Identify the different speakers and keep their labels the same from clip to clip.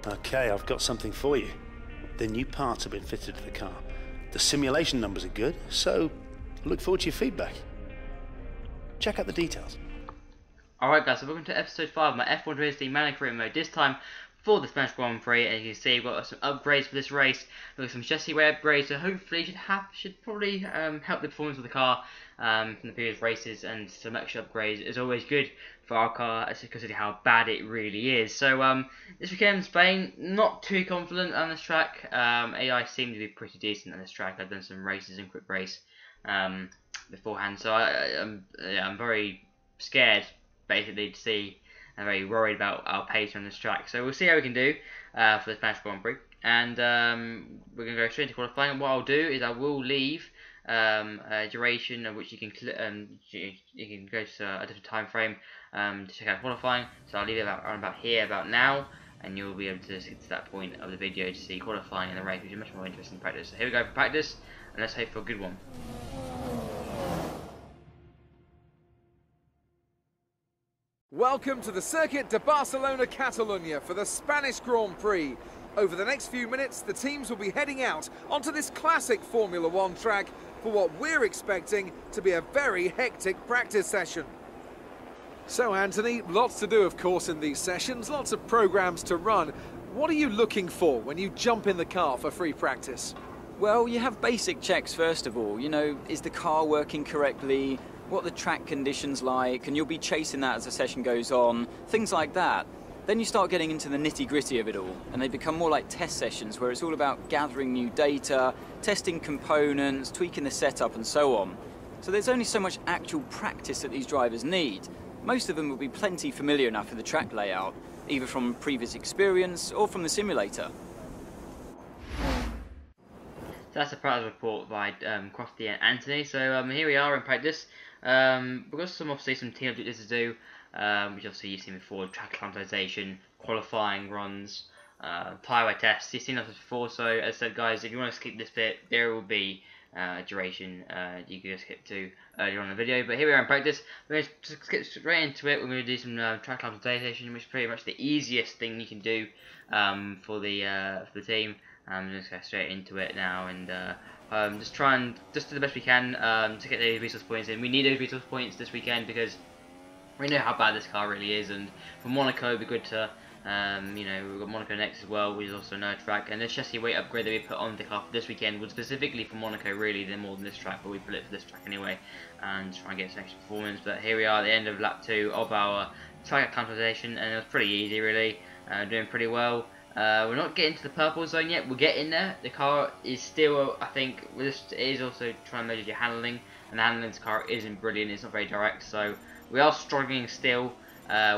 Speaker 1: Okay, I've got something for you. The new parts have been fitted to the car. The simulation numbers are good, so I look forward to your feedback. Check out the details.
Speaker 2: Alright guys, so welcome to episode 5 of my F1 Racing Manor career mode, this time for the Spanish Grand Prix. As you can see, we've got some upgrades for this race. We've got some chassis way upgrades, so hopefully should probably help the performance of the car from the previous races, and some extra upgrades is always good for our car, considering how bad it really is. So this weekend in Spain, not too confident on this track. AI seemed to be pretty decent on this track. I've done some races in quick race beforehand, so I'm very scared basically to see. I'm very worried about our pace on this track, so we'll see how we can do for the Spanish Grand Prix, and we're going to go straight into qualifying. What I'll do is I will leave a duration of which you can go to a different time frame to check out qualifying. So I'll leave it about now, and you'll be able to get to that point of the video to see qualifying in the race, which is much more interesting than practice. So here we go for practice, and let's hope for a good one.
Speaker 3: Welcome to the Circuit de Barcelona, Catalunya for the Spanish Grand Prix. Over the next few minutes, the teams will be heading out onto this classic Formula One track for what we're expecting to be a very hectic practice session. So Anthony, lots to do of course in these sessions, lots of programs to run. What are you looking for when you jump in the car for free practice?
Speaker 4: Well, you have basic checks first of all. You know, is the car working correctly? What the track conditions like, and you'll be chasing that as the session goes on, things like that. Then you start getting into the nitty-gritty of it all, and they become more like test sessions where it's all about gathering new data, testing components, tweaking the setup and so on. So there's only so much actual practice that these drivers need. Most of them will be plenty familiar enough with the track layout, either from previous experience or from the simulator.
Speaker 2: So that's a practice report by Crofty and Anthony. So here we are in practice. We've got obviously some team objectives to do, which obviously you've seen before: track acclimatization, qualifying runs, tyre wear tests. You've seen that before. So as I said, guys, if you want to skip this bit, there will be a duration you can just skip to earlier on in the video. But here we are in practice. We're going to skip straight into it. We're going to do some track acclimatization, which is pretty much the easiest thing you can do for the team. I'm just going to go straight into it now, and just try and do the best we can to get those resource points in. We need those resource points this weekend because we know how bad this car really is, and for Monaco it'd be good to, you know, we've got Monaco next as well, which is also no track, and this chassis weight upgrade that we put on the car for this weekend was specifically for Monaco really, more than this track, but we put it for this track anyway, and try and get some extra performance. But here we are at the end of lap 2 of our track acclimatization, and it was pretty easy really, doing pretty well. We're not getting to the purple zone yet. We're getting there. The car is still, I think, it is also trying to measure your handling, and the handling of this car isn't brilliant. It's not very direct, so we are struggling still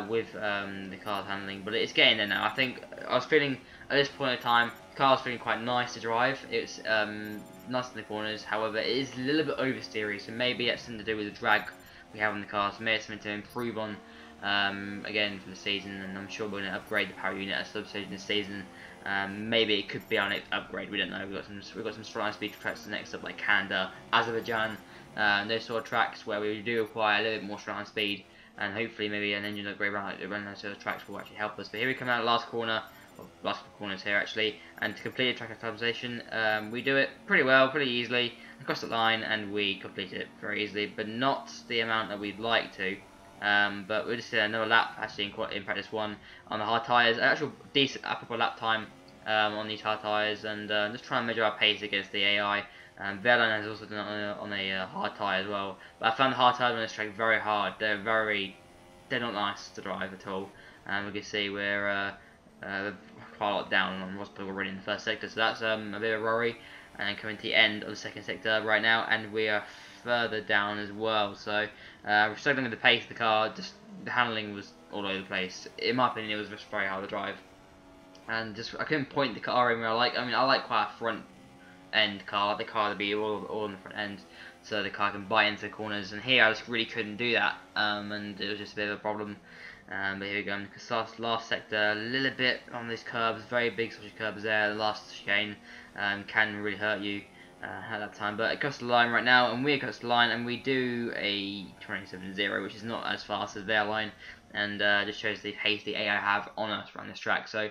Speaker 2: with the car's handling, but it's getting there now. I think I was feeling at this point in time, the car was feeling quite nice to drive. It's nice in the corners. However, it is a little bit oversteery, so maybe that's something to do with the drag we have on the car. So maybe it's something to improve on. Again for the season, and I'm sure we're going to upgrade the power unit at some stage in the season. Maybe it could be our next upgrade. We don't know. We've got some strong speed tracks next up, like Kanda, Azerbaijan, those sort of tracks where we do require a little bit more strong speed, and hopefully maybe an engine upgrade around those sort of tracks will actually help us. But here we come out last corner, or last couple corners here actually, and to complete the track optimization, we do it pretty well, pretty easily across the line, and we complete it very easily, but not the amount that we'd like to. But we'll just do another lap actually in practice 1 on the hard tyres, an actual decent upper lap time on these hard tyres, and just try and measure our pace against the AI. Verlaine has also done it on a hard tyre as well, but I found the hard tyres on this track very hard. They're not nice to drive at all. We can see we're quite a lot down on Rosberg already in the first sector, so that's a bit of a worry. And then coming to the end of the second sector right now, and we are further down as well, so we're struggling with the pace of the car. Just the handling was all over the place. In my opinion, it was just very hard to drive, and just I couldn't point the car in where I like quite a front end car. I like the car to be all on the front end, so the car can bite into the corners, and here I just really couldn't do that, and it was just a bit of a problem. But here we go, because last sector, a little bit on these curbs, very big sausage curbs there. The last chicane can really hurt you at that time. But across the line right now, and we're across the line, and we do a 27.0, which is not as fast as their line, and just shows the pace the AI have on us around this track. So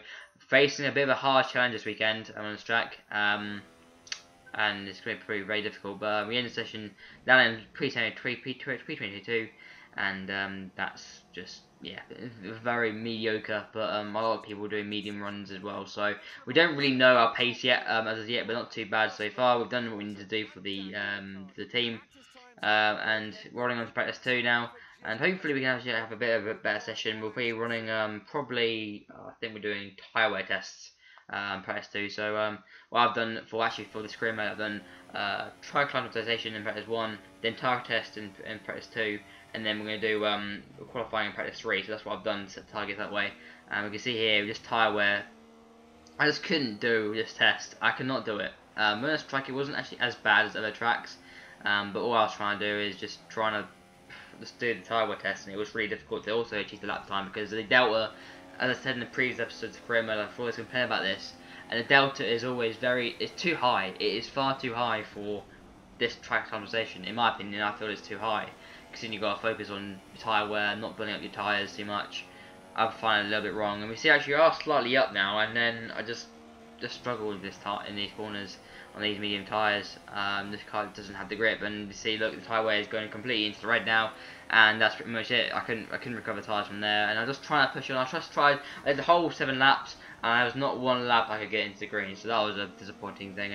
Speaker 2: facing a bit of a hard challenge this weekend on this track, and it's going to prove very difficult. But we end the session down in P22, and that's just, yeah, very mediocre. But a lot of people are doing medium runs as well, so we don't really know our pace yet, as of yet, but not too bad so far. We've done what we need to do for the team, and we're running on to practice 2 now. And hopefully we can actually have a bit of a better session. We'll be running probably, I think we're doing tyre wear tests, practice 2. So what I've done for the scrim, I've done tri climatization in practice 1, then tyre test in practice 2, and then we're going to do qualifying in practice 3. So that's what I've done, set targets that way. And we can see here, just tyre wear, I just couldn't do this test. I could not do it. When this track, it wasn't actually as bad as other tracks, but all I was trying to do is just trying to just do the tyre wear test, and it was really difficult to also achieve the lap time, because the delta, as I said in the previous episodes of Career Mode, I've always complained about this, and the delta is always it's too high. It is far too high for this track optimization. In my opinion, I feel it's too high, because then you've got to focus on tyre wear, not burning up your tyres too much. I find it a little bit wrong, and we see actually we are slightly up now, and then I just struggle with this in these corners on these medium tyres. This car doesn't have the grip, and you see, look, the tyre wear is going completely into the red now, and that's pretty much it. I couldn't recover tyres from there, and I was just trying to push on. I did the whole 7 laps, and there was not one lap I could get into the green, so that was a disappointing thing.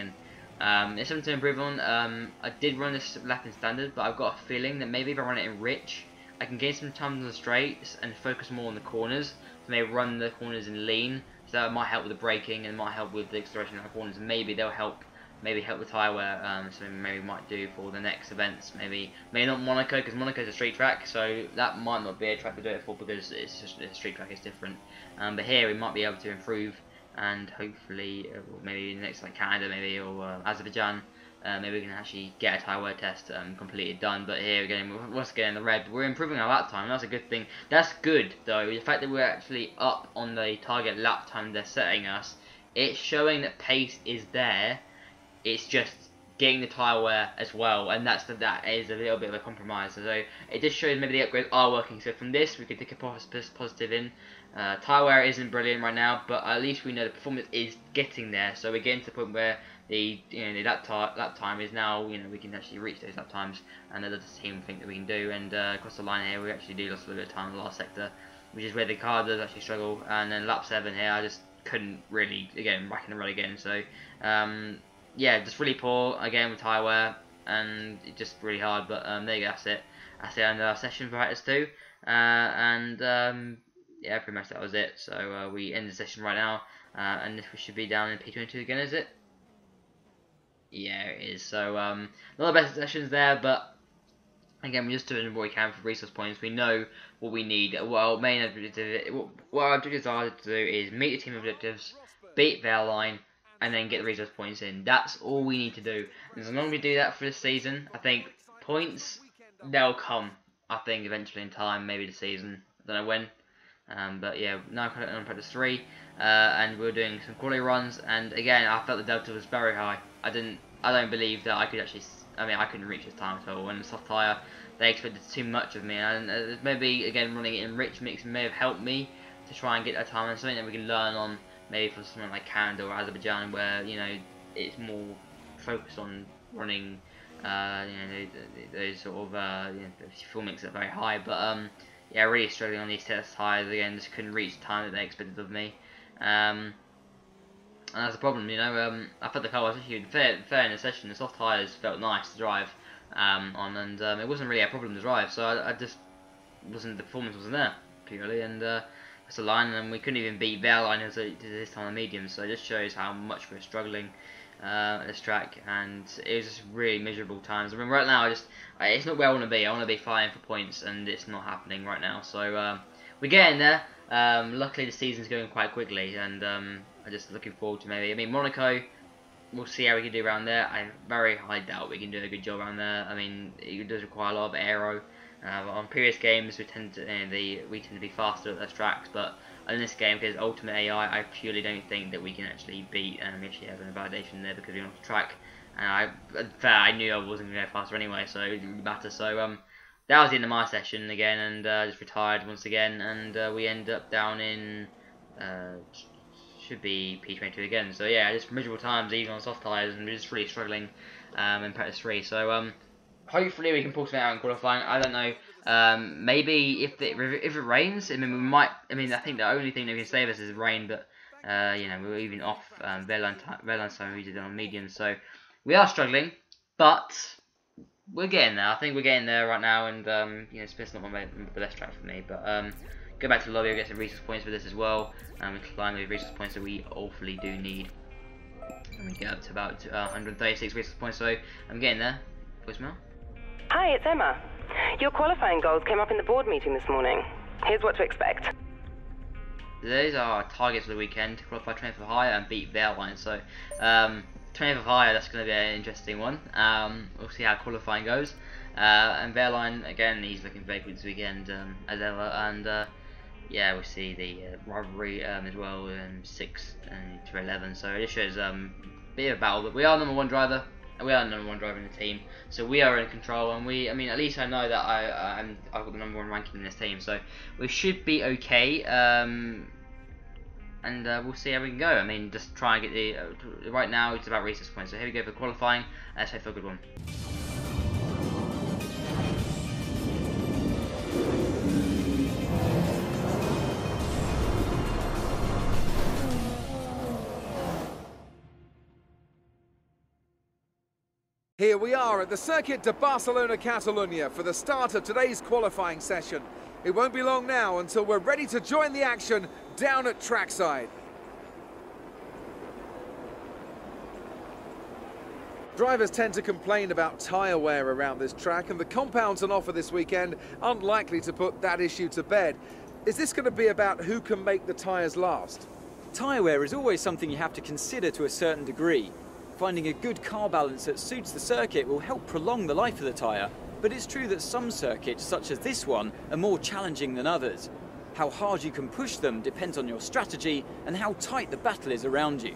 Speaker 2: And it's something to improve on. I did run this lap in standard, but I've got a feeling that maybe if I run it in rich, I can gain some time on the straights and focus more on the corners. So maybe run the corners in lean, so that might help with the braking and might help with the acceleration of the corners, and maybe they'll help. Maybe help with tyre wear, so maybe we might do for the next events. Maybe not Monaco, because Monaco is a street track, so that might not be a track to do it for, because it's just a street track, is different. But here we might be able to improve, and hopefully maybe next, like Canada, maybe, or Azerbaijan, maybe we can actually get a tyre wear test completed, done. But here again, once again in the red, we're improving our lap time. That's a good thing. That's good though. The fact that we're actually up on the target lap time they're setting us, it's showing that pace is there. It's just getting the tyre wear as well, and that is a little bit of a compromise. So it just shows maybe the upgrades are working. So from this, we can take a positive in. Tyre wear isn't brilliant right now, but at least we know the performance is getting there. So we're getting to the point where the lap time is now, we can actually reach those lap times, and that does seem think that we can do. And across the line here, we actually do lose a little bit of time in the last sector, which is where the car does actually struggle. And then lap 7 here, I just couldn't really, again, racking the run again. So yeah, just really poor again with tyre wear, and it's just really hard. But there you go, that's it. That's the end of our session for practice 2, and yeah, pretty much that was it. So we end the session right now, and we should be down in P22 again, is it? Yeah, it is. So not the best sessions there, but again, we're just doing what we can for resource points. We know what we need. Well, main objective, what our objectives are to do is meet the team objectives, beat their line, and then get the resource points in. That's all we need to do. And as long as we do that for this season, I think points, they'll come. I think eventually in time, maybe the season. I don't know when. But yeah, now on practice 3, and we're doing some quality runs. And again, I felt the delta was very high. I don't believe that I could actually. I couldn't reach this time at all. When the soft tyre, they expected too much of me. And maybe again, running it in rich mix may have helped me to try and get that time, and something that we can learn on. Maybe for something like Canada or Azerbaijan, where it's more focused on running, those sort of fuel mix are very high. But yeah, really struggling on these test tyres again. Just couldn't reach the time that they expected of me, and that's the problem. I felt the car was actually fair in the session. The soft tyres felt nice to drive on, and it wasn't really a problem to drive. So I just the performance wasn't there purely, and. That's a line, and we couldn't even beat their line as this time on medium, so it just shows how much we're struggling at this track, and it was just really miserable times. I mean, right now, it's not where I want to be. I want to be fighting for points, and it's not happening right now. So we're getting there. Luckily, the season's going quite quickly, and I'm just looking forward to maybe. Monaco, we'll see how we can do around there. I very highly doubt we can do a good job around there. I mean, it does require a lot of aero. On previous games, we tend to be faster at those tracks, but in this game, because Ultimate AI, I purely don't think that we can actually beat. And we actually have a validation there because we're on the track, and I knew I wasn't going to go faster anyway, so it didn't matter. So that was the end of my session again, and just retired once again, and we end up down in should be P22 again. So yeah, just miserable times even on soft tyres, and we're just really struggling in practice 3. So hopefully we can pull something out in qualifying. I don't know. Maybe if it rains, I mean we might. I mean I think the only thing that can save us is rain, but you know, we're even off Verline time we did on medium, so we are struggling, but we're getting there. I think we're getting there right now, and you know, Smith's not the best track for me, but go back to the lobby, I'll get some resource points for this as well, and we climb the resource points that we awfully do need. And we get up to about 136 resource points, so I'm getting there. Voicemail?
Speaker 5: Hi, it's Emma. Your qualifying goals came up in the board meeting this morning. Here's what to expect.
Speaker 2: Those are our targets for the weekend: to qualify 20th or higher and beat Verline. So 20th or higher, that's going to be an interesting one. We'll see how qualifying goes. And Verline, again, he's looking very good this weekend as ever. And yeah, we'll see the rivalry as well, 6 to 11. So it just shows a bit of a battle. But we are number 1 driver. We are the number 1 driver in the team, so we are in control, and I mean, at least I know that I've got the number 1 ranking in this team, so we should be okay, and we'll see how we can go. I mean, just try and get the, right now it's about resource points, so here we go for qualifying, let's hope for a good one.
Speaker 3: Here we are at the Circuit de Barcelona, Catalunya for the start of today's qualifying session. It won't be long now until we're ready to join the action down at trackside. Drivers tend to complain about tyre wear around this track, and the compounds on offer this weekend aren't likely to put that issue to bed. Is this going to be about who can make the tyres last?
Speaker 4: Tyre wear is always something you have to consider to a certain degree. Finding a good car balance that suits the circuit will help prolong the life of the tyre, but it's true that some circuits, such as this one, are more challenging than others. How hard you can push them depends on your strategy and how tight the battle is around you.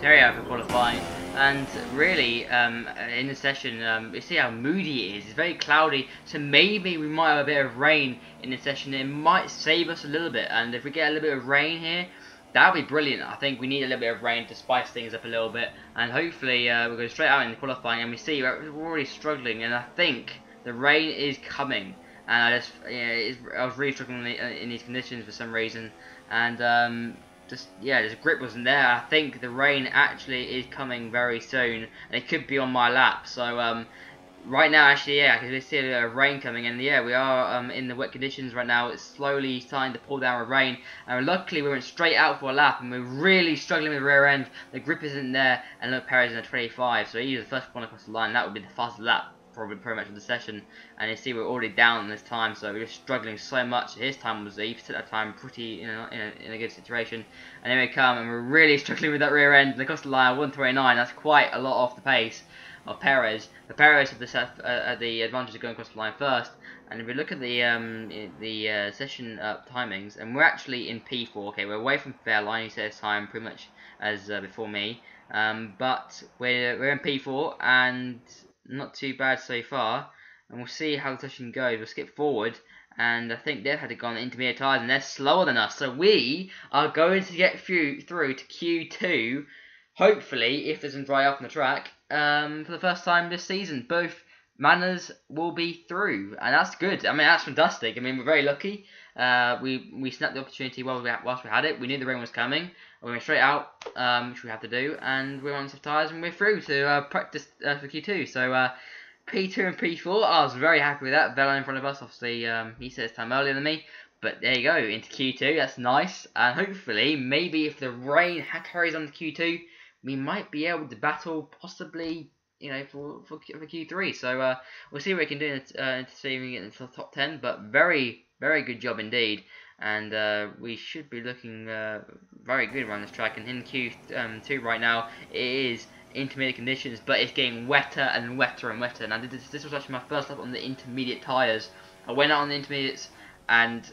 Speaker 2: Very out for qualifying, and really in the session you see how moody it is. It's very cloudy, so maybe we might have a bit of rain in the session. It might save us a little bit, and if we get a little bit of rain here, that would be brilliant. I think we need a little bit of rain to spice things up a little bit, and hopefully we'll go straight out in the qualifying, and we see we're already struggling, and I think the rain is coming, and I was really struggling in these conditions for some reason, and just grip wasn't there. I think the rain actually is coming very soon, and it could be on my lap. So right now, actually, yeah, because we see a bit of rain coming, and yeah, we are in the wet conditions right now. It's slowly starting to pour down with rain, and luckily we went straight out for a lap, and we're really struggling with the rear end. The grip isn't there, and look, Perez in a 25, so he's the first one across the line. That would be the fastest lap, probably pretty much of the session, and you see we're already down this time, so we're just struggling so much. His time was, he set that time pretty in a good situation, and then we come, and we're really struggling with that rear end, and across the line 139. That's quite a lot off the pace of Perez. But Perez had the advantage of going across the line first, and if we look at the session timings, and we're actually in P4. Okay, we're away from fair line. He says time pretty much as before me, but we're in P4 and not too bad so far. And we'll see how the session goes. We'll skip forward, and I think they've had to go on intermediate tyres, and they're slower than us. So we are going to get through to Q2, hopefully, if it doesn't dry up on the track, for the first time this season. Both Manors will be through, and that's good. I mean, that's fantastic. I mean, we're very lucky. We snapped the opportunity whilst we had it. We knew the rain was coming. We went straight out, which we had to do, and we're on soft tyres, and we're through to practice for Q2. So P2 and P4, I was very happy with that. Vela in front of us, obviously, he says time earlier than me. But there you go, into Q2, that's nice. And hopefully, maybe if the rain carries on to Q2, we might be able to battle, possibly, you know, for Q3. So we'll see what we can do to see if we get into the top 10. But very, very good job indeed. And we should be looking very good around this track. And in Q2 right now, it is intermediate conditions, but it's getting wetter and wetter and wetter. Now this was actually my first lap on the intermediate tyres. I went out on the intermediates, and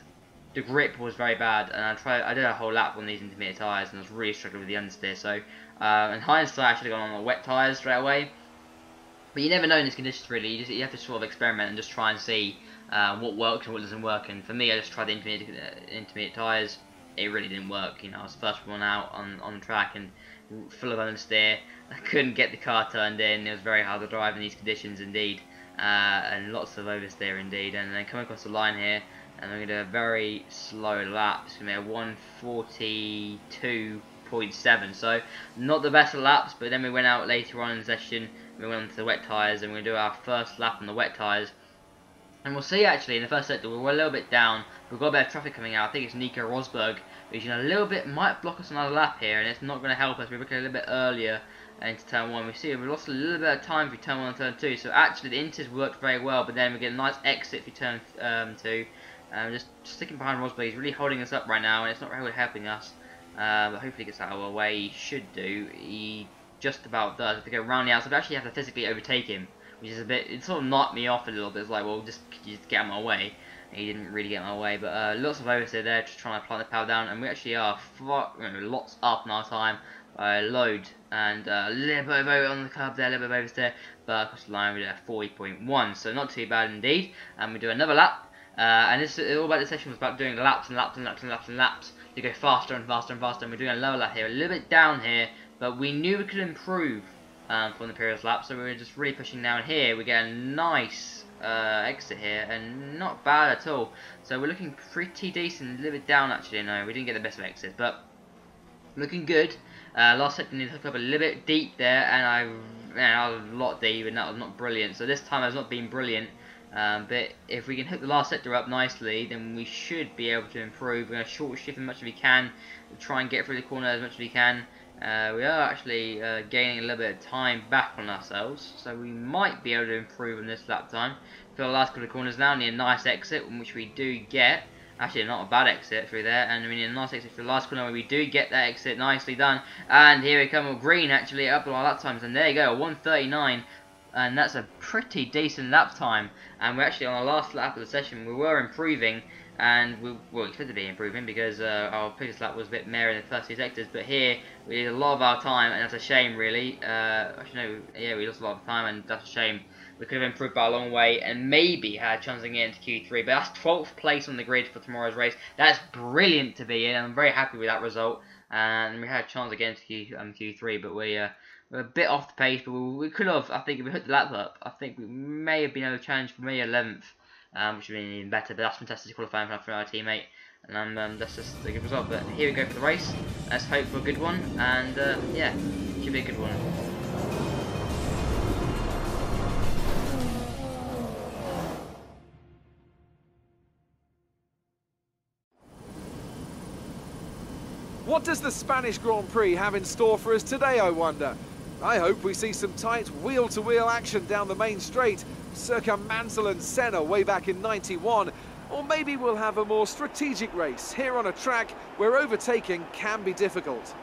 Speaker 2: the grip was very bad, and I did a whole lap on these intermediate tyres, and I was really struggling with the understeer. So in hindsight, I should have gone on the wet tyres straight away. But you never know in these conditions, really. You have to sort of experiment and just try and see what works and what doesn't work. And for me, I just tried the intermediate tyres. It really didn't work. You know, I was the first one out on track and full of understeer. I couldn't get the car turned in. It was very hard to drive in these conditions, indeed, and lots of oversteer, indeed. And then coming across the line here, and we're going to do a very slow lap. It's going to be a 1:42.7. So not the best of laps. But then we went out later on in the session. We went on to the wet tyres, and we're going to do our first lap on the wet tyres. And we'll see, actually, in the first sector, we were a little bit down. We've got a bit of traffic coming out. I think it's Nico Rosberg, who's a little bit, might block us another lap here, and it's not going to help us. We're looking a little bit earlier into turn 1. We see we lost a little bit of time for turn 1 and turn 2. So actually, the inters worked very well, but then we get a nice exit for turn 2. Just sticking behind Rosberg. He's really holding us up right now, and it's not really helping us. But hopefully he gets out of our way. He should do. He just about does. If we go around the outside, we actually have to physically overtake him, which is a bit, it sort of knocked me off a little bit. It's like, well, just get out of my way. And he didn't really get out of my way, but lots of oversteer there, just trying to plant the power down, and we actually are lots up in our time by a load, and a little bit of over on the curb there, a little bit of oversteer, but across the line we're at 40.1, so not too bad indeed. And we do another lap, and this all about this session was about doing laps and laps and laps and laps and laps to go faster and faster and faster, and we're doing a lower lap here, a little bit down here, but we knew we could improve from the previous lap, so we were just really pushing down here. We get a nice exit here, and not bad at all. So we're looking pretty decent, a little bit down actually. No, we didn't get the best of exits, but looking good. Last sector needed to hook up a little bit deep there, and I was a lot deep, and that was not brilliant. So this time has not been brilliant. But if we can hook the last sector up nicely, then we should be able to improve. We're going to short shift as much as we can, try and get through the corner as much as we can. We are actually gaining a little bit of time back on ourselves, so we might be able to improve on this lap time. For the last couple of corners now, need a nice exit, which we do get. Actually, not a bad exit through there, and we need a nice exit for the last corner where we do get that exit. Nicely done. And here we come with green, actually, up on our lap times, and there you go, 1:39. And that's a pretty decent lap time. And we're actually on our last lap of the session. We were improving, and we were expected to be improving because our previous lap was a bit mere in the first 2 sectors. But here we did a lot of our time, and that's a shame, really. Actually, no, yeah, we lost a lot of time, and that's a shame. We could have improved by a long way, and maybe had a chance of getting into Q3. But that's 12th place on the grid for tomorrow's race. That's brilliant to be in. I'm very happy with that result, and we had a chance of getting into Q3, but we're a bit off the pace, but we could have, I think, if we hooked the lap up, I think we may have been able to challenge for me 11th, which would have been even better, but that's fantastic qualifying for our teammate, and that's just a good result. But here we go for the race. Let's hope for a good one, and yeah, should be a good one.
Speaker 3: What does the Spanish Grand Prix have in store for us today, I wonder? I hope we see some tight wheel-to-wheel action down the main straight, circa Mansell and Senna way back in '91, or maybe we'll have a more strategic race here on a track where overtaking can be difficult.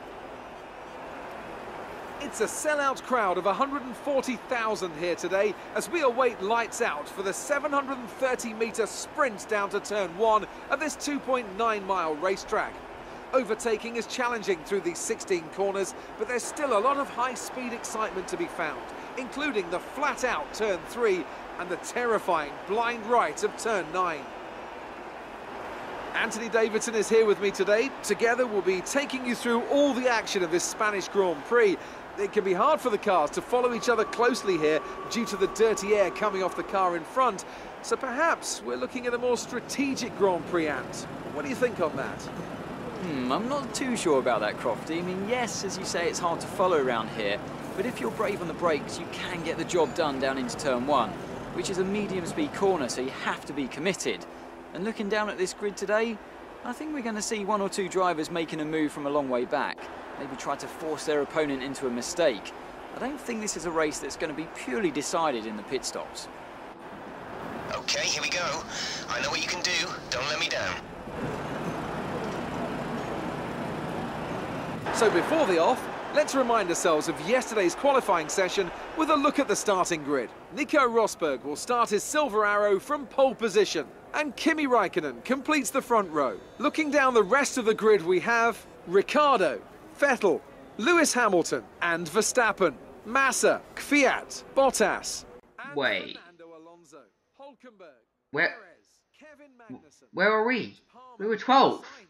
Speaker 3: It's a sellout crowd of 140,000 here today as we await lights out for the 730-metre sprint down to turn 1 of this 2.9-mile racetrack. Overtaking is challenging through these 16 corners, but there's still a lot of high-speed excitement to be found, including the flat-out turn 3 and the terrifying blind right of turn 9. Anthony Davidson is here with me today. Together we'll be taking you through all the action of this Spanish Grand Prix. It can be hard for the cars to follow each other closely here due to the dirty air coming off the car in front, so perhaps we're looking at a more strategic Grand Prix, Ant. What do you think on that?
Speaker 4: I'm not too sure about that, Crofty. I mean, yes, as you say, it's hard to follow around here, but if you're brave on the brakes, you can get the job done down into turn 1, which is a medium-speed corner, so you have to be committed. And looking down at this grid today, I think we're going to see 1 or 2 drivers making a move from a long way back, maybe try to force their opponent into a mistake. I don't think this is a race that's going to be purely decided in the pit stops.
Speaker 6: Okay, here we go. I know what you can do. Don't let me down.
Speaker 3: So before the off, let's remind ourselves of yesterday's qualifying session with a look at the starting grid. Nico Rosberg will start his Silver Arrow from pole position, and Kimi Räikkönen completes the front row. Looking down the rest of the grid, we have Ricciardo, Vettel, Lewis Hamilton and Verstappen. Massa, Kvyat, Bottas. and
Speaker 2: Wait.
Speaker 3: Fernando Alonso, Hülkenberg,
Speaker 2: Where-
Speaker 3: Perez, Kevin Magnussen,
Speaker 2: Where are we?
Speaker 3: Palmer,
Speaker 2: We were 12th.
Speaker 3: Sainz,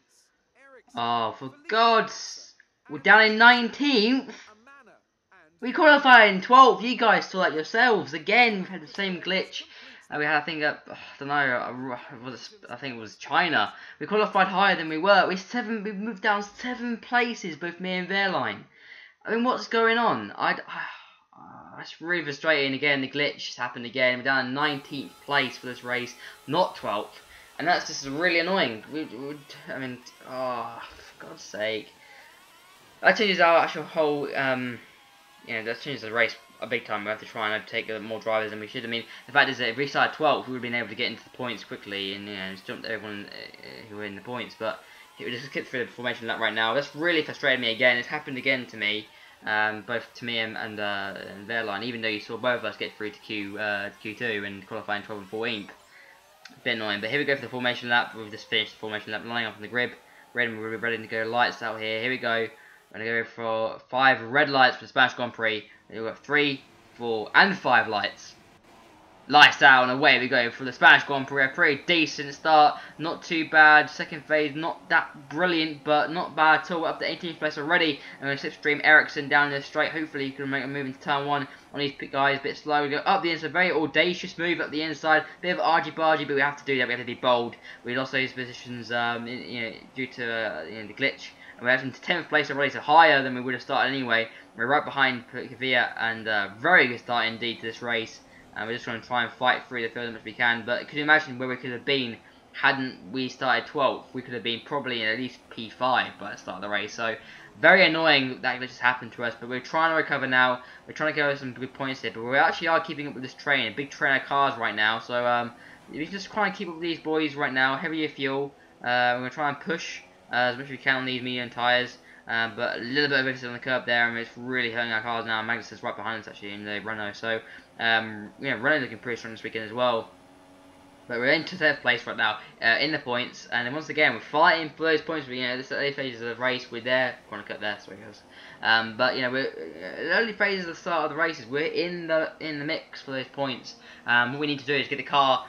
Speaker 3: Ericsson,
Speaker 2: Oh, for
Speaker 3: Felipe
Speaker 2: God's...
Speaker 3: Massa,
Speaker 2: We're
Speaker 3: and
Speaker 2: down in
Speaker 3: Sebastian
Speaker 2: 19th.
Speaker 3: Manor, and
Speaker 2: We qualified in 12th. You guys saw that yourselves. Again, we've had the same glitch. We had, I think, I don't know, I think it was China. We qualified higher than we were. We moved down 7 places, both me and Verline. I mean, what's going on? That's really frustrating. Again, the glitch has happened again. We're down in 19th place for this race, not 12th. And that's just really annoying. I mean, oh, for God's sake. That changes our actual whole, that changes the race a big time. We have to try and overtake more drivers than we should. I mean, the fact is that if we started 12th, we would have been able to get into the points quickly and, just jumped everyone who were in the points. But we just skip through the formation lap right now. That's really frustrated me again. It's happened again to me, both to me and Verline, even though you saw both of us get through to Q2 and qualifying 12th and 14th. A bit annoying, but here we go for the formation lap. We've just finished the formation lap, lining up on the grid. We're ready to go. Lights out here. Here we go. We're going to go for 5 red lights for the Spanish Grand Prix. We've got 3, 4, and 5 lights. Lights out and away we go for the Spanish Grand Prix. A pretty decent start, not too bad. Second phase, not that brilliant, but not bad at all. We're up to 18th place already. And we're going to slipstream Ericsson down the straight. Hopefully he can make a move into turn 1 on these guys. A bit slow. We go up the inside, very audacious move up the inside. Bit of argy-bargy, but we have to do that. We have to be bold. We lost those positions, due to the glitch. And we're actually into 10th place already, so higher than we would have started anyway. We're right behind Kvyat, and very good start indeed to this race. And we're just going to try and fight through the field as much as we can. But could you imagine where we could have been hadn't we started 12th? We could have been probably in at least P5 by the start of the race. So very annoying that just happened to us. But we're trying to recover now. We're trying to get some good points here. But we actually are keeping up with this train, a big train of cars right now. So we can just try and keep up with these boys right now. Heavier fuel. We're going to try and push as much as we can on these medium tyres. But a little bit of emphasis on the curb there, and it's really hurting our cars now. Magnussen's right behind us actually in the Renault, so Renault looking pretty strong this weekend as well. But we're into 3rd place right now in the points, and then once again we're fighting for those points. This early phases of the race, we're there. Corner cut there, sorry guys. But we're the early phases of the start of the races. We're in the mix for those points. What we need to do is get the car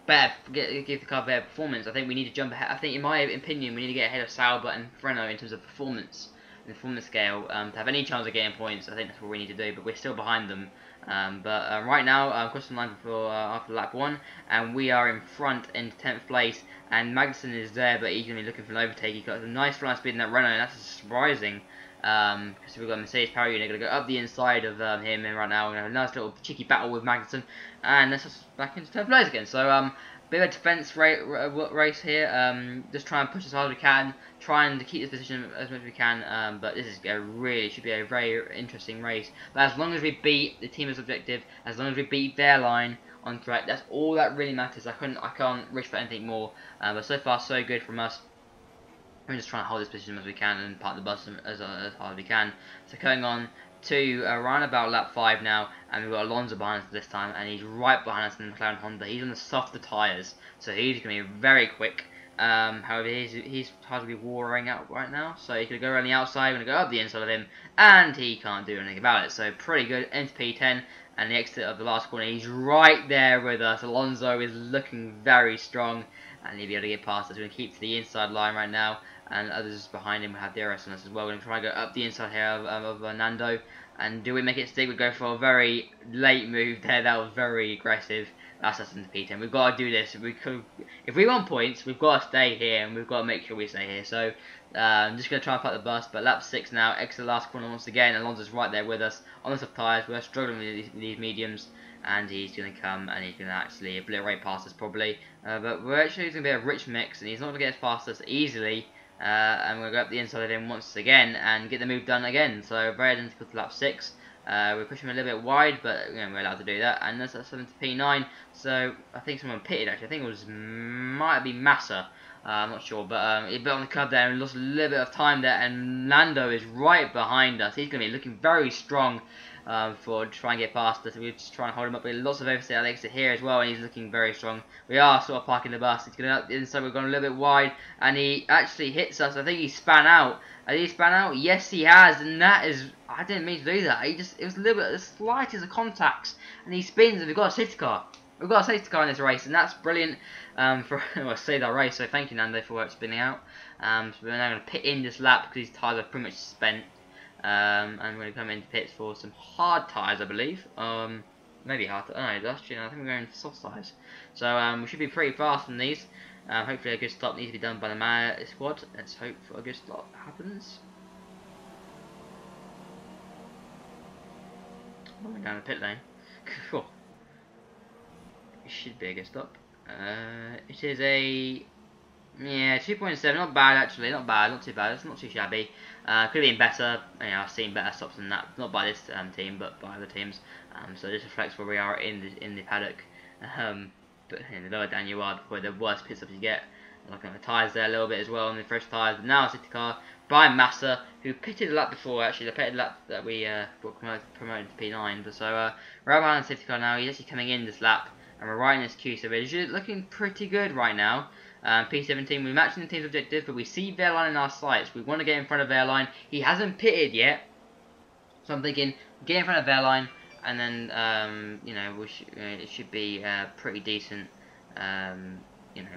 Speaker 2: better, give the car better performance. I think we need to jump ahead. I think, in my opinion, we need to get ahead of Sauber and Renault in terms of performance, the performance scale, to have any chance of getting points. I think that's what we need to do, but we're still behind them. But right now, crossing the line for after lap 1, and we are in front in 10th place. And Magnussen is there, but he's going to be looking for an overtake. He's got a nice flying speed in that Renault, and that's surprising. Because we've got Mercedes power unit going to go up the inside of him, and right now we're going to have a nice little cheeky battle with Magnussen, and that's us back into 10th place again. So bit of a defense race here. Just try and push as hard as we can, trying to keep this position as much as we can. But this is should be a very interesting race. But as long as we beat the team's objective, as long as we beat their line on track, that's all that really matters. I can't wish for anything more. But so far so good from us. We're just trying to hold this position as we can and park the bus as hard as we can. So going on to around about lap 5 now, and we've got Alonso behind us this time, and he's right behind us in the McLaren Honda. He's on the softer tyres, so he's going to be very quick. However, he's hard to be warring out right now, so he's going to go around the outside, we're going to go up the inside of him, and he can't do anything about it. So pretty good, into P10, and the exit of the last corner, he's right there with us. Alonso is looking very strong, and he'll be able to get past us. We're going to keep to the inside line right now, and others behind him will have DRS on us as well. We're going to try and go up the inside here of Nando, and do we make it stick? We go for a very late move there. That was very aggressive. That's us into P10. We've got to do this. If we want points, we've got to stay here, and we've got to make sure we stay here. So I'm just going to try and park the bus. But lap 6 now, exit the last corner once again. Alonso's right there with us on the soft tyres. We're struggling with these mediums, and he's going to come and he's going to actually obliterate past us probably. But we're actually going to be a rich mix, and he's not going to get past us easily. And we're going to go up the inside of him once again and get the move done again. So very identical to lap 6. We're pushing him a little bit wide, but we're allowed to do that. And that's 7 to P9. So I think someone pitted actually. I think it might be Massa. I'm not sure, but he bit on the curb there and lost a little bit of time there. And Lando is right behind us. He's going to be looking very strong. for trying to get past us. We're just trying to hold him up. But lots of overstay at exit here as well, and he's looking very strong. We are sort of parking the bus. He's going out the inside. We've gone a little bit wide, and he actually hits us. I think he span out. Has he span out? Yes, he has, and that is. I didn't mean to do that. It was a little bit the slightest of contacts, and he spins, and we've got a safety car. We've got a safety car in this race, and that's brilliant for well, saved our race. So thank you, Nando, for spinning out. So we're now going to pit in this lap because these tyres are pretty much spent, and we're going to come into pits for some hard tyres, I believe. Maybe hard. No, actually, I think we're going for soft tyres. So we should be pretty fast on these. Hopefully, a good stop needs to be done by the Manor squad. Let's hope for a good stop happens. We're down the pit lane. Cool. It should be a good stop. It is a 2.7, not bad actually, not bad, not too bad. It's not too shabby. Could have been better. You know, I've seen better stops than that, not by this team, but by other teams. So this reflects where we are in the paddock. But the lower down you are, probably the worst pit stops you get. Looking at the tyres there a little bit as well on the fresh tyres. But now a safety car by Massa, who pitted a lap before actually. The pitted lap that we promoted to P9. But so we're behind the safety car now. He's actually coming in this lap. And we're right in this queue, so we're looking pretty good right now. P17, we're matching the team's objective, but we see Wehrlein in our sights. We want to get in front of Wehrlein. He hasn't pitted yet, so I'm thinking get in front of Wehrlein, and then you know it should be pretty decent. You know,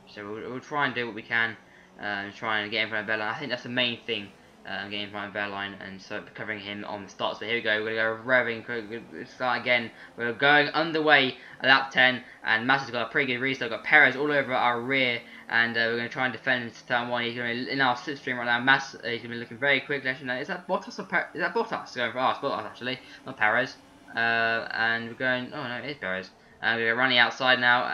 Speaker 2: so we'll try and do what we can, try and get in front of Wehrlein. I think that's the main thing. Getting in front of Wehrlein and so covering him on the start. So here we go. We're going to go revving. We'll start again. We're going underway at lap 10, and Massa's got a pretty good restart. We've got Perez all over our rear, and we're going to try and defend into turn 1. He's going to in our slipstream right now. Massa, he's going to be looking very quickly. Actually, no, is that Bottas or Perez? Is that Bottas going for us? Bottas actually, not Perez. And we're going. Oh no, it is Perez. We're running outside now,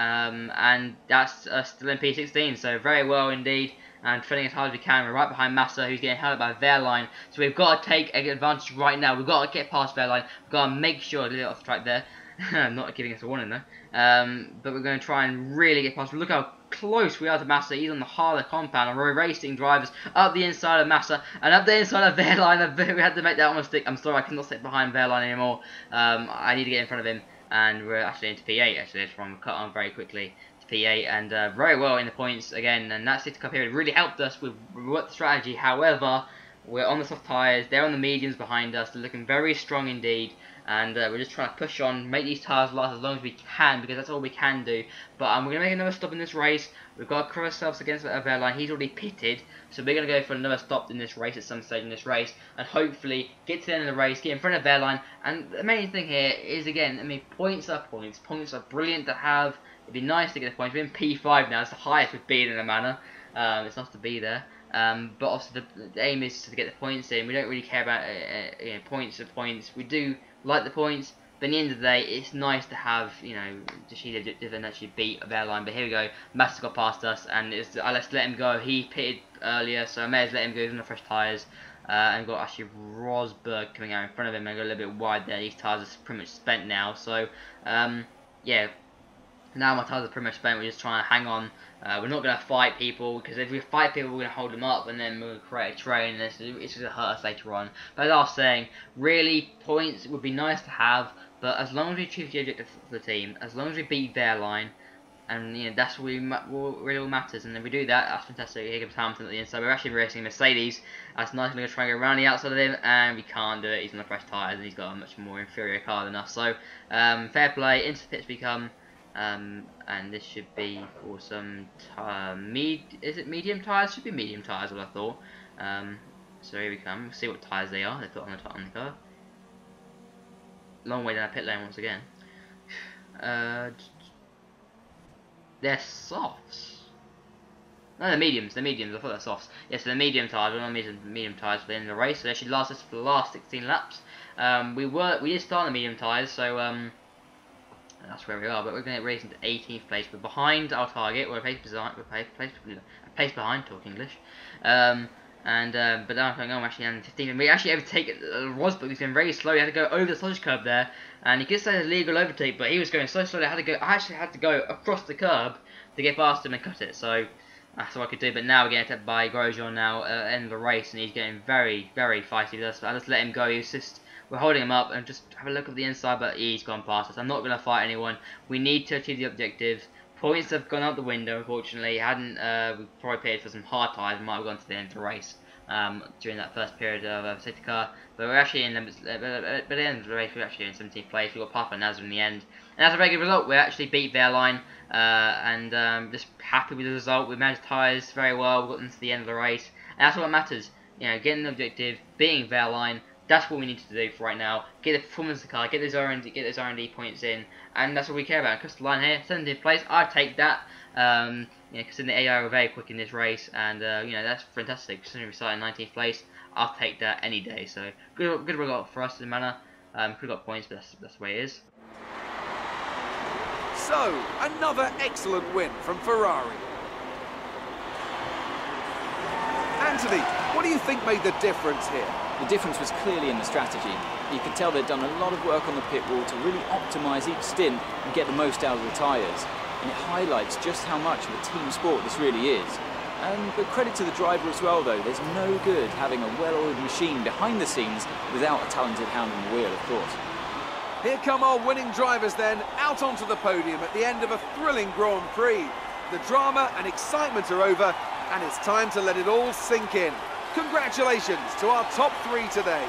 Speaker 2: and that's still in P16. So very well indeed. And defending as hard as we can. We're right behind Massa, who's getting held up by Wehrlein. So we've got to take advantage right now. We've got to get past Wehrlein. We've got to make sure to get off the track there. Not giving us a warning though. But we're going to try and really get past. Look how close we are to Massa. He's on the harder compound. And we're racing drivers up the inside of Massa and up the inside of Wehrlein. We had to make that one mistake. I'm sorry, I cannot sit behind Wehrlein anymore. I need to get in front of him. And we're actually into P8. Actually, that's from cut on very quickly. P8 and very well in the points again, and that safety car period really helped us. We worked the strategy. However, we're on the soft tyres, they're on the mediums behind us. They're looking very strong indeed, and we're just trying to push on, make these tyres last as long as we can, because that's all we can do. But we're going to make another stop in this race. We've got to cover ourselves against Wehrlein. He's already pitted, so we're going to go for another stop in this race at some stage in this race, and hopefully get to the end of the race, get in front of Wehrlein. And the main thing here is, again, I mean, points are points. Points are brilliant to have. It'd be nice to get the points. We're in P5 now. It's the highest we've been in the Manor. It's nice to be there. But also the aim is to get the points in. We don't really care about you know, points are points. We do like the points, but at the end of the day, it's nice to have, you know, to achieve the objective and actually beat a Wehrlein. But here we go. Massa's got past us, and let's let him go. He pitted earlier, so I may as well let him go. He's on the fresh tyres. And got actually Rosberg coming out in front of him and go a little bit wide there. These tyres are pretty much spent now. So yeah. Now my tyres are pretty much spent. We're just trying to hang on. We're not going to fight people, because if we fight people, we're going to hold them up, and then we're going to create a train, and it's going to hurt us later on. But as I was saying, really, points would be nice to have, but as long as we achieve the objective for the team, as long as we beat Wehrlein, and you know, that's what really matters. And if we do that, that's fantastic. Here comes Hamilton at the inside. We're actually racing Mercedes. That's nice. We're going to try and go around the outside of him, and we can't do it. He's on the fresh tyres, and he's got a much more inferior car than us. So, fair play. Into the pits we come. And this should be for some is it medium tyres? Should be medium tyres, what I thought. So here we come. We'll see what tyres they are. They put on the car. Long way down the pit lane once again. They're softs. No, they're mediums. They're mediums. I thought they're softs. Yes, they're medium tyres. We're on medium tyres for the end of the race. So they should last us for the last 16 laps. We did start on the medium tyres, so that's where we are, but we're going to race into 18th place. We're behind our target. We're a place behind, talk English. But now I'm going on actually in 15th. And we actually overtake Rosberg. He's going very slow. He had to go over the sludge curb there, and you could say it's a legal overtake, but he was going so slowly. I actually had to go across the curb to get past him and cut it. So that's what I could do. But now we're getting attacked by Grosjean now at the end of the race, and he's getting very, very feisty with us. But I just let him go. He was just we're holding him up, and just have a look at the inside, but he's gone past us. I'm not going to fight anyone. We need to achieve the objectives. Points have gone out the window, unfortunately. Hadn't we probably paid for some hard tires, we might have gone to the end of the race during that first period of safety car. But we're actually in by the end of the race, we're actually in 17th place. We got Papa and Nazar in the end, and that's a very good result. We actually beat Wehrlein, and just happy with the result. We managed tires very well. We got into the end of the race, and that's what matters. You know, getting the objective, beating Wehrlein. That's what we need to do for right now. Get the performance of the car, get those R&D points in, and that's what we care about. Across the line here, 17th place. I'd take that. Because the AI were very quick in this race, and that's fantastic. Considering we started in 19th place, I'll take that any day. So good result for us in Manor. Could have got points, but that's the way it is.
Speaker 3: So, another excellent win from Ferrari. Anthony, what do you think made the difference here?
Speaker 4: The difference was clearly in the strategy. You could tell they'd done a lot of work on the pit wall to really optimise each stint and get the most out of the tyres. And it highlights just how much of a team sport this really is. But credit to the driver as well though, there's no good having a well-oiled machine behind the scenes without a talented hand on the wheel, of course.
Speaker 3: Here come our winning drivers then, out onto the podium at the end of a thrilling Grand Prix. The drama and excitement are over, and it's time to let it all sink in. Congratulations to our top 3 today.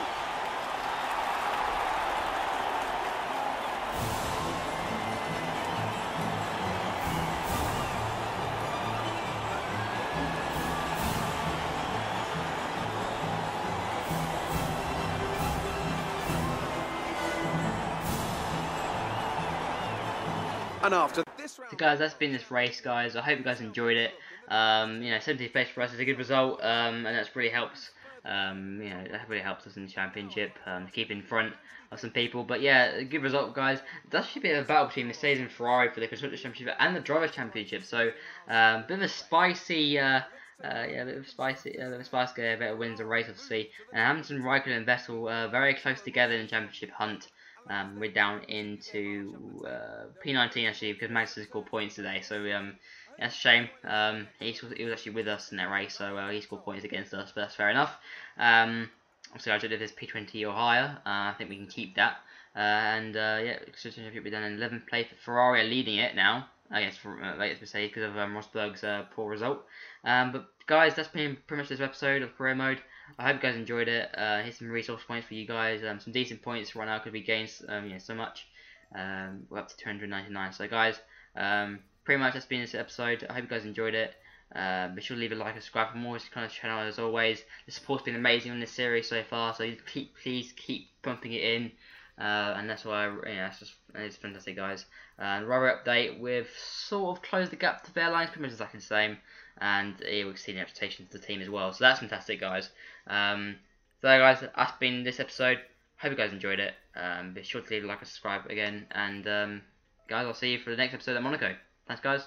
Speaker 3: And after this round...
Speaker 2: So guys, that's been this race, guys. I hope you guys enjoyed it. 17th place for us is a good result, and that's really helps. That really helps us in the championship to keep in front of some people. But yeah, a good result, guys. There's actually a bit of a battle between Mercedes and Ferrari for the Constructors' Championship and the Drivers' Championship. So bit of a spicy. A bit of a spice better wins the race, obviously. And Hamilton, Raikkonen, and Vettel very close together in the championship hunt. We're down into P19 actually because Max has scored points today, so that's a shame. He was actually with us in that race, so he scored points against us, but that's fair enough. Obviously, I don't know if it's P20 or higher. I think we can keep that. We're down in 11th place. Ferrari are leading it now. I guess Mercedes because of Rosberg's poor result. But guys, that's been pretty much this episode of Career Mode. I hope you guys enjoyed it. Here's some resource points for you guys. Some decent points right now because we gained so much. We're up to 299. So guys, pretty much that's been this episode. I hope you guys enjoyed it. Be sure to leave a like and subscribe for more of this kind of channel as always. The support's been amazing on this series so far, so please keep pumping it in. And that's why it's fantastic, guys. And rubber update, we've sort of closed the gap to Wehrlein, pretty much exactly the same, and we've seen the expectations of the team as well. So that's fantastic, guys. So guys, that's been this episode. Hope you guys enjoyed it. Be sure to leave a like and subscribe again, and guys, I'll see you for the next episode of Monaco. Thanks, guys.